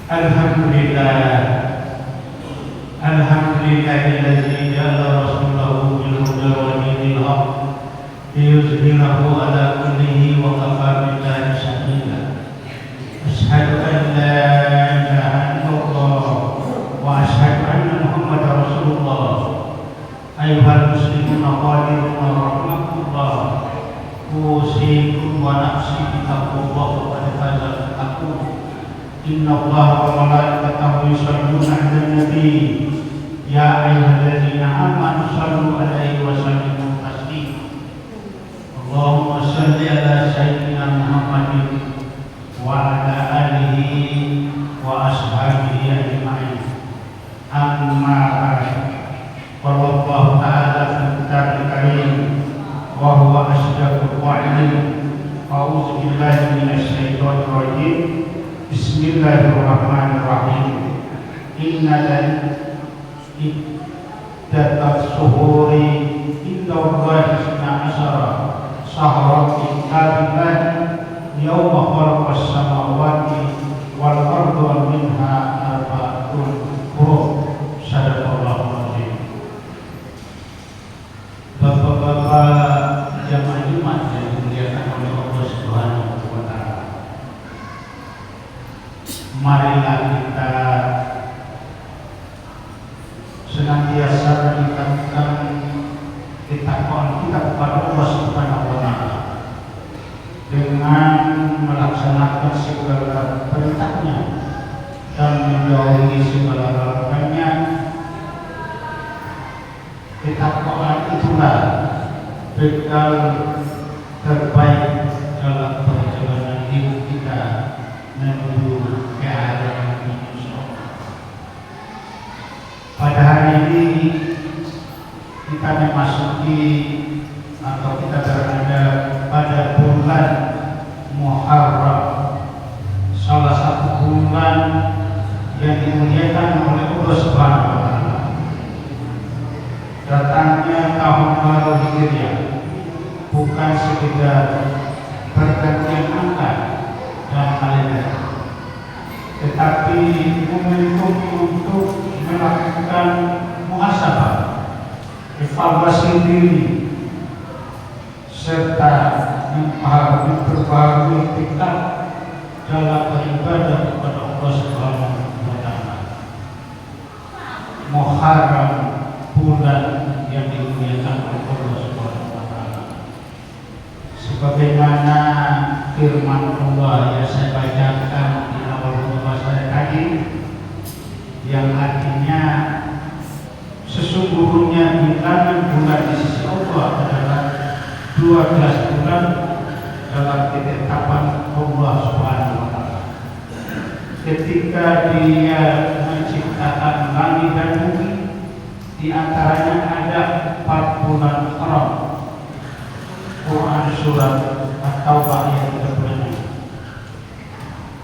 Alhamdulillahilladzi ja'ala rasulahu bil huda wa dinil haqq liyuzhirahu ala kullihi wa kafa billahi shahida. Asyhadu an la ilaha illallah wa asyhadu anna Muhammadar Rasulullah. Ayyuhal muslimuna qadiruna rahmatullah. Usikum wa nafsi bittaqwallah wa qad faza al-muttaqun. Inna Allaha wa malaikatahu yusholluna 'alan nabi. Ya ayyuhalladzina amanu shallu 'alaihi wa sallimu taslima. Allahumma shalli 'ala sayyidina Muhammadin wa 'ala alihi wa ashabihi ajma'in. Amma ba'd. Qala Allah ta'ala fil kitabil karim wa huwa asdaqul qa'ilin. A'udzu billahi minasy syaithanir rajim. Bismillahirrahmanirrahim. Innal iddatas suhuri indallahi isna asyara syahran fi kitabillahi yawma khalaqas samawati wal arda minha arba'atun hurum. Sadaqallahul azim. Bapak-bapak jamaah Jumat yang dimuliakan oleh Allah Subhanahu wa taala. Marilah kita senantiasa meningkatkan ketakwaan kita kepada Allah Subhanahu wa taala dengan melaksanakan segala perintahnya dan menjauhi segala larangannya. Ketakwaan itulah bekal terbaik dalam perjalanan hidup kita menuju ke arah insyaallah. Pada hari ini kita memasuki atau kita berada pada bulan Muharram, salah satu bulan yang dimuliakan oleh Allah Subhanahu wa taala. Datangnya tahun baru Hijriah bukan sekedar pergantian angka dan kalender, tetapi momentum untuk melakukan muhasabah, evaluasi diri, serta memperbarui tingkat dalam beribadah kepada Allah Subhanahu wa taala. Muharram, bulan yang dimuliakan oleh Allah Subhanahu wa taala. Sebagaimana firman Allah yang saya bacakan di awal khutbah saya tadi, yang artinya sesungguhnya bilangan bulan di sisi Allah adalah 12 bulan dalam ketetapan Allah Subhanahu wa taala. Ketika Dia menciptakan langit dan bumi, di antaranya ada 4 bulan haram. Quran surat At-Taubah ayat 36.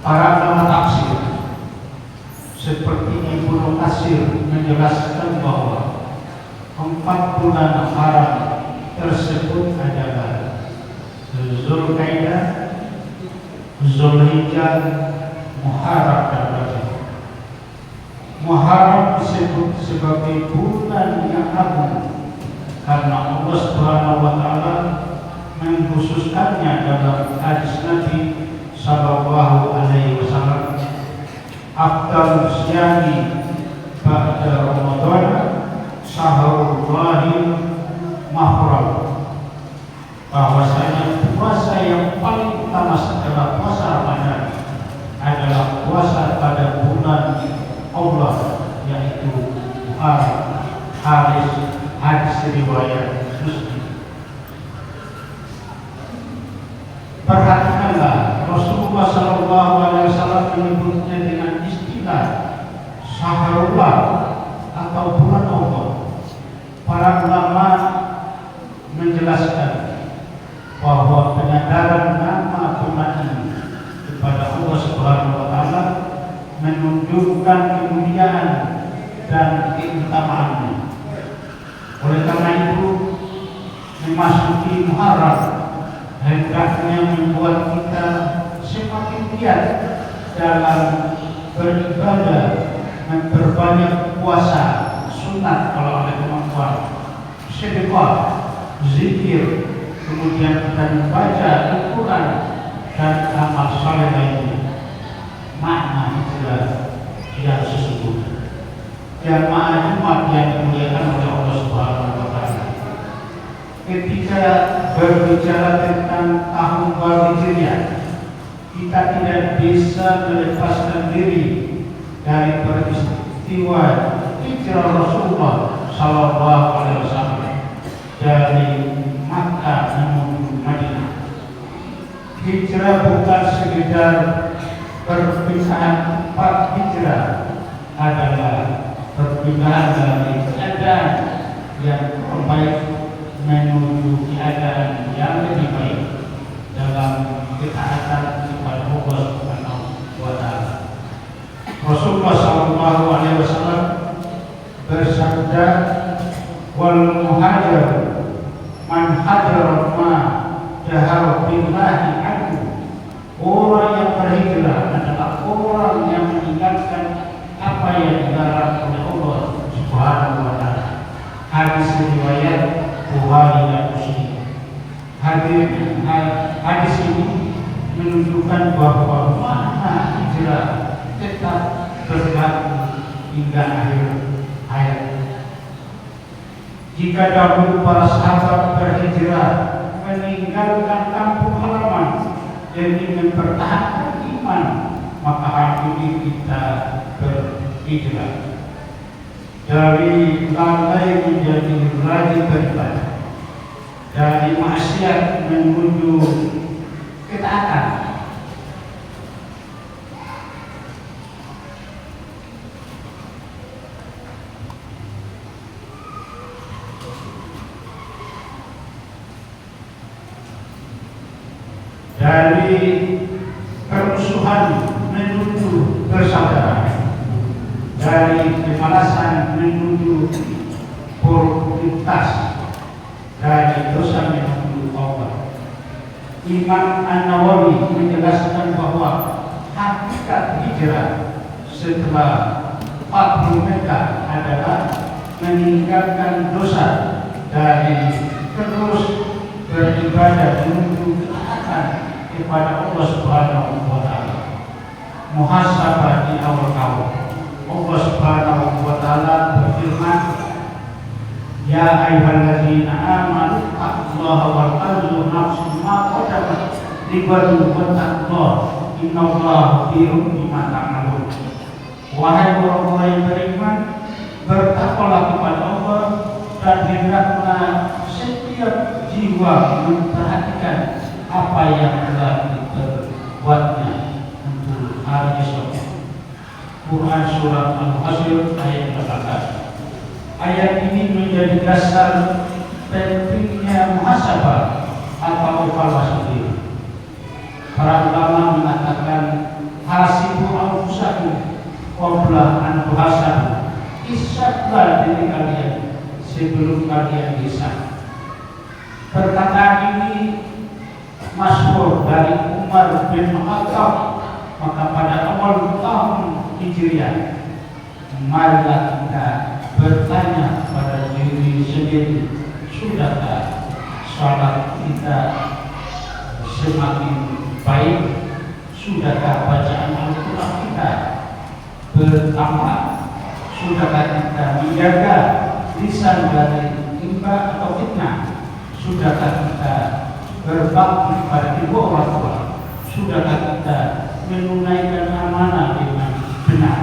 Para ulama tafsir seperti Ibnu Katsir menjelaskan bahwa 4 bulan haram tersebut adalah Zulqa'dah, Zulhijjah, Muharram dan Rajab. Muharram disebut sebagai bulan yang agung karena Allah Subhanahu wa taala mengkhususkannya dalam hadis Nabi sallallahu alaihi wasallam, afdalus syami ba'da Ramadan syahrul Muharram, bahwasanya puasa yang paling utama setelah puasa Ramadan adalah puasa pada bulan Allah, yaitu Muharram. Hadis riwayat Muslim. Perhatikanlah, Rasulullah SAW menyebutnya dengan istilah Syahrullah atau bulan Allah. Para ulama menjelaskan bahwa penyadaran nama bulan ini kepada Allah Subhanahu wa taala menunjukkan kemuliaan dan keutamaannya. Oleh karena itu, memasuki Muharram hendaknya membuat kita semakin giat dalam beribadah, memperbanyak puasa sunat kalau ada kemampuan, sedekah, zikir, kemudian kita membaca Al-Quran dan amal saleh lainnya. Makna hijrah yang sesungguhnya. Jamaah Jumat yang dimuliakan oleh Allah Subhanahu wa Ta'ala. Ketika berbicara tentang tahun baru Hijriah, kita tidak bisa melepaskan diri dari peristiwa hijrah Rasulullah Sallallahu Alaihi Wasallam dari Makkah menuju Madinah. Hijrah bukan sekedar perpisahan tempat, hijrah adalah perpindahan dari keadaan yang terbaik menuju keadaan yang lebih baik dalam ketaatan kepada Allah Subhanahu wa Ta'ala. Rasulullah Sallallahu Alaihi Wasallam bersabda, "Wal muhajir man hajara ma jahara billahi anhu." Orang yang berhijrah adalah orang yang meninggalkan apa yang dilarang oleh Allah Subhanahu wa Ta'ala. Hadis riwayat Bukhari dan Muslim. Hadis ini menunjukkan bahwa makna hijrah tetap berlaku hingga akhir hayat. Jika dahulu para sahabat berhijrah meninggalkan kampung halaman demi mempertahankan iman, maka hari ini kita berhijrah dari lalai menjadi rajin beribadah, dari maksiat menuju ketaatan. Dari permusuhan menuju persaudaraan, dari kemalasan menuju produktivitas, dari dosa menuju taubat. Imam An-Nawawi menjelaskan bahwa hakikat hijrah setelah Fathu Mekah adalah meninggalkan dosa dari terus beribadah menuju ketaatan kepada Allah Subhanahu wa Ta'ala. Muhasabah di awal tahun. Allah Subhanahu wa Ta'ala berfirman, "Ya ayyuhalladzina amanu taqullaha wa tanzur nafsun ma qaddamat lighadin wattaqullaha innallaha khabirun bima ta'malun." Wahai orang-orang yang beriman, bertakwalah kepada Allah dan hendaklah setiap jiwa memperhatikan apa yang telah diperbuatnya untuk hari esok. Quran Surat Al-Hashr ayat 14. Ayat ini menjadi dasar pentingnya muhasabah atau evaluasi diri. Para ulama mengatakan hasibu anfusakum qabla an tuhasabu. Hisablah diri kalian sebelum kalian hisab. Perkataan ini masyhur dari Umar bin Khattab. Maka pada awal tahun Hijriah, marilah kita bertanya pada diri sendiri, sudahkah salat kita semakin baik? Sudahkah bacaan Al-Quran kita bertambah? Sudahkah kita menjaga lisan dari ghibah atau fitnah? Sudahkah kita berbakti pada ibu orang tua? Sudahkah kita menunaikan amanah dengan benar?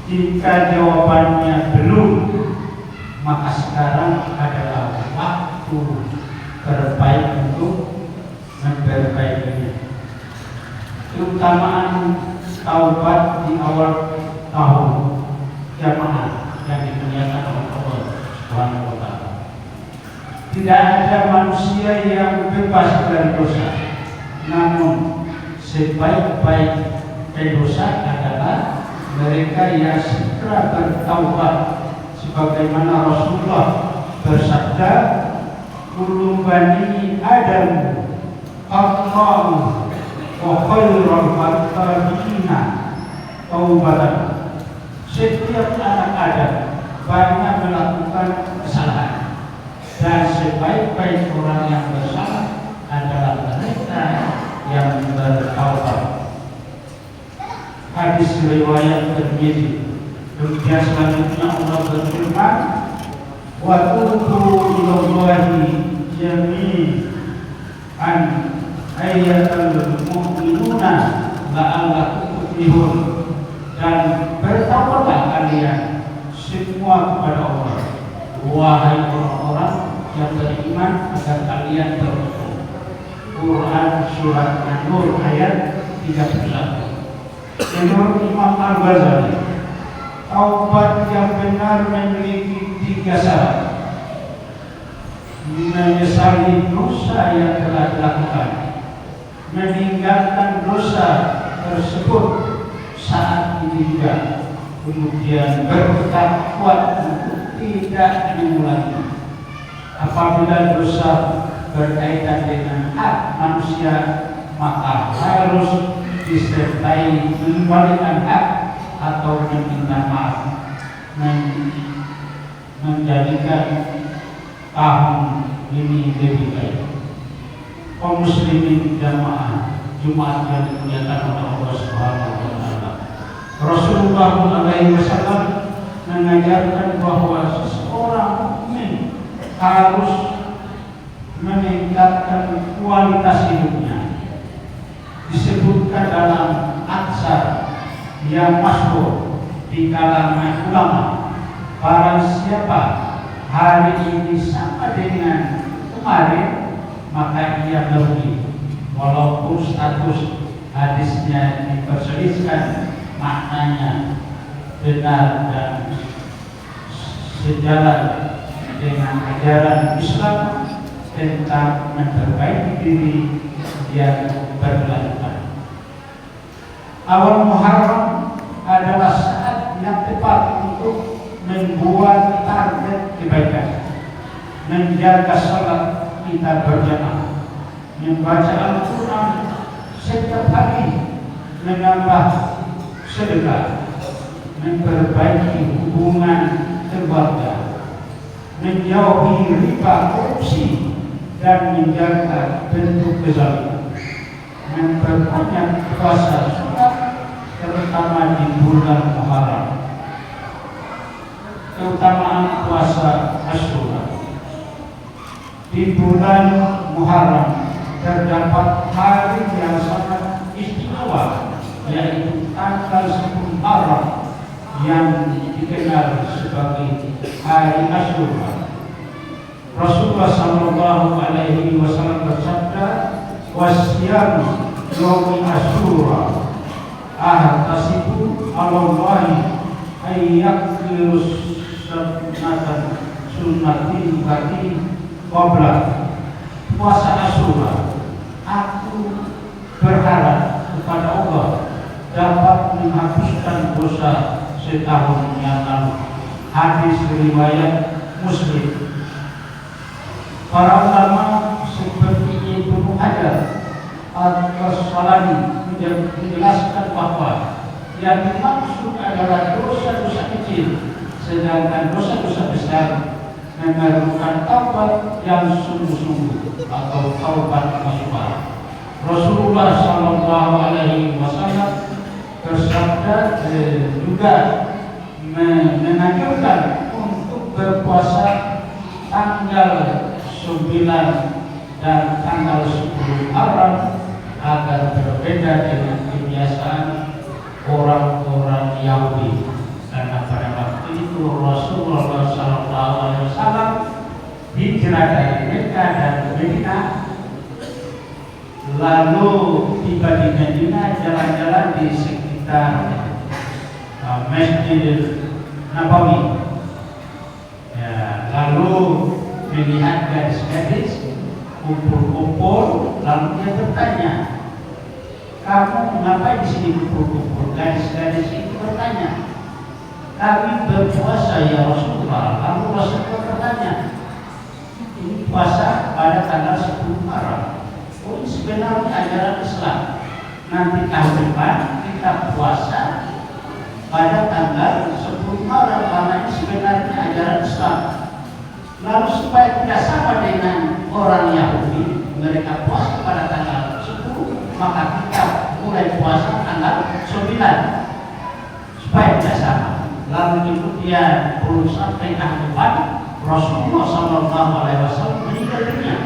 Jika jawabannya belum, maka sekarang adalah waktu terbaik untuk memperbaikinya. Keutamaan taubat di awal tahun jamaah yang dimuliakan oleh Allah Subhanahu wa Ta'ala. Tidak ada manusia yang bebas dari dosa, namun sebaik-baik pendosa adalah mereka yang segera bertaubat, sebagaimana Rasulullah bersabda, "Kullu bani Adam khata'u wa khairul khata'ina taubatan. Setiap anak Adam banyak melakukan kesalahan, dan sebaik-baik orang yang bersalah adalah mereka yang bertaubat. Hadis riwayat Tirmidzi. Kemudian selanjutnya Allah berfirman, wa tubu ilallahi jami'an ayyatal mu'minuna la'allakum tuflihun. Dan bertaubatlah kalian semua kepada Allah, wahai orang-orang yang beriman, agar kalian beruntung. Quran surat An-Nur ayat 31. Menurut Imam Al-Ghazali, taubat yang benar memiliki 3 syarat: menyesali dosa yang telah dilakukan, meninggalkan dosa tersebut saat ini juga, kemudian bertekad kuat untuk tidak mengulangi. Apabila dosa berkaitan dengan hak manusia, maka harus disertai mengembalikan hak atau meminta maaf, menjadikan tahun ini lebih baik. Kaum muslimin jamaah Jumat yang dimuliakan oleh Allah Subhanahu wa taala. Rasulullah SAW mengajarkan bahwa seseorang mukmin harus meningkatkan kualitas hidupnya. Disebutkan dalam aksar yang masyhur di kalangan ulama, barang siapa hari ini sama dengan kemarin, maka ia merugi. Walaupun status hadisnya diperselisihkan, maknanya benar dan sejalan dengan ajaran Islam tentang memperbaiki diri yang berkelanjutan. Awal Muharram adalah saat yang tepat untuk membuat target kebaikan, menjaga salat kita berjamaah, membaca Al-Quran setiap hari, menambah sedekah, memperbaiki hubungan keluarga, menjauhi riba, korupsi, dan menjaga bentuk kezaliman, memperbanyak puasa sunat terutama di bulan Muharram. Keutamaan puasa Asyura. Di bulan Muharram terdapat hari yang sangat istimewa, yaitu tanggal 10 Muharram yang dikenal sebagai hari Asyura. Rasulullah sallallahu alaihi wasallam bersabda, "Wasyam yaumi Asyura ahtasibu 'alallahi ayyakfirus sunnati bati qabla." Puasa Asyura, aku berharap kepada Allah dapat menghapuskan dosa setahun yang lalu. Hadis riwayat Muslim. Para ulama seperti Ibnu Hajar Al-Asqalani menjelaskan bahwa yang dimaksud adalah dosa-dosa kecil, sedangkan dosa-dosa besar memerlukan taubat yang sungguh-sungguh atau taubat nasuha. Rasulullah sallallahu alaihi wasallam bersabda juga menganjurkan untuk berpuasa tanggal 9 dan tanggal 10 Muharram agar berbeda dengan kebiasaan orang-orang Yahudi, karena pada waktu itu Rasulullah SAW hijrah dari Mekah dan Madinah, lalu tiba di Madinah, jalan-jalan di sekitar Masjid Nabawi, ya, lalu melihat gadis-gadis kumpul-kumpul, lalu dia bertanya, "Kamu mengapa di sini kumpul-kumpul?" Gadis-gadis itu bertanya, "Kami berpuasa ya Rasulullah." Lalu Rasulullah bertanya, "Ini puasa pada tanggal 10 Muharram. Oh, ini sebenarnya ajaran Islam. Nanti tahun depan kita puasa pada tanggal 10 Muharram karena ini sebenarnya ajaran Islam. Lalu supaya tidak sama dengan orang Yahudi, mereka puasa pada tanggal 10, maka kita mulai puasa tanggal 9 supaya tidak sama. Lalu kemudian perlu sampai tahun depan Rasulullah SAW meninggal dunia.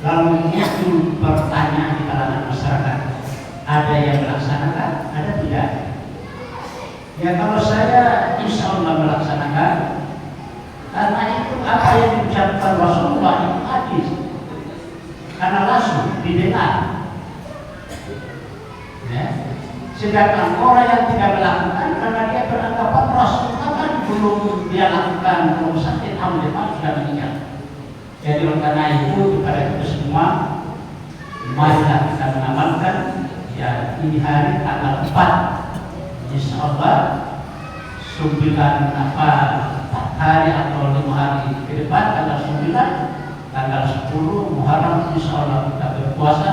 Lalu muncul pertanyaan di kalangan masyarakat, ada yang melaksanakan, ada tidak? Ya kalau saya insya Allah melaksanakan, karena itu apa yang diucapkan Rasulullah itu hadis, karena langsung didengar. Ya. Sedangkan orang yang tidak melakukan karena dia beranggapan Rasulullah kan belum dia lakukan, belum sakit, tahun depan sudah meninggal. Jadi oleh karena itu kepada kita semua, marilah kita mengamalkan ya ini hari tanggal 4, insya Allah 9 hari atau 5 hari ke depan, tanggal 9, tanggal 10 Muharram insya Allah kita berpuasa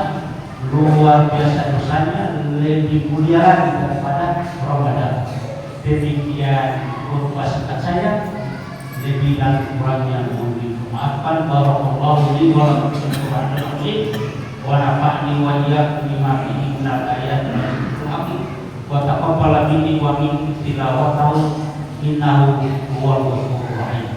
luar biasa dosanya, lebih mulia lagi daripada Ramadan. Demikian berpuasa saya, lebih dan kurang yang mohon dimaafkan. Barakallahu li wa lakum fil Qur'anil azim wa nafa'ni wa iyyakum bima fihi minal ayati wal hikmah wa taqabbal minni wa minkum tilawatahu innahu huwal ghafurur rahim.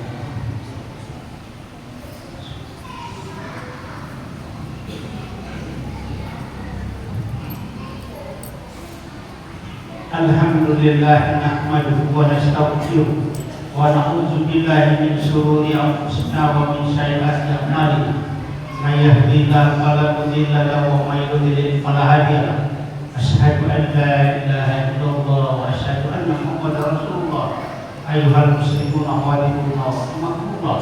Alhamdulillah nahmaduhu wa nastaghfiruh wa na'udzu billahi min shururi anfusina wa min sayyiati a'malina. May yahdihillahu fala mudilla lahu wa may yudlil fala hadiya lahu. Asyhadu an la ilaha illallah wa asyhadu anna Muhammadar Rasulullah. Ayyuhal muslimuna khawatikunna wa rahimakumullah.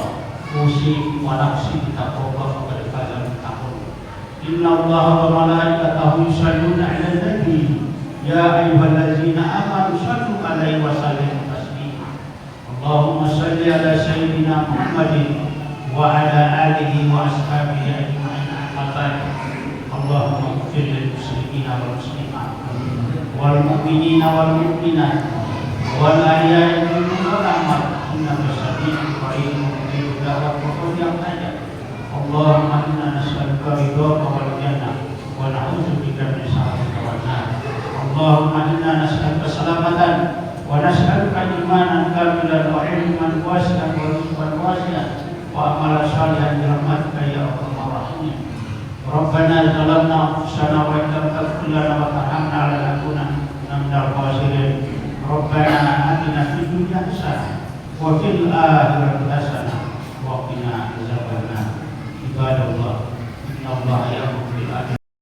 Usikum wa nafsi bitaqwa faqad faza al-muttaqun. Inna Allaha wa malaikatahu yusholluna 'alan nabi. Ya ayyuhallazina amanu shallu 'alaihi wa sallimu taslima. Allahumma shalli 'ala sayyidina Muhammadin wa 'ala alihi wa ashabihi ajma'in. Allahumma ighfir lil muslimina wal muslimat wal mu'minina wal mu'minat wal ahya'i minhum wal amwat innaka sami'un qaribun mujibud da'wat wa qul ya hajat. Allahumma inna nas'aluka ridhaka wal jannah wa na'udzu bika min sakhatika wan nar. Allahumma inna nas'aluka salamatan wa nas'aluka imanan kamilan wa ilman wasi'an wa rizqan wasi'an wa amalan shalihan bi rahmatika ya arhamar rahimin. Rabbana zalamna anfusana wa illam taghfir lana wa tarhamna lanakunanna minal khasirin. Rabbana atina fid dunya hasanah wa fil akhirati hasanah wa qina adzabannar. Ibadallah, innallaha ya'muru bil 'adli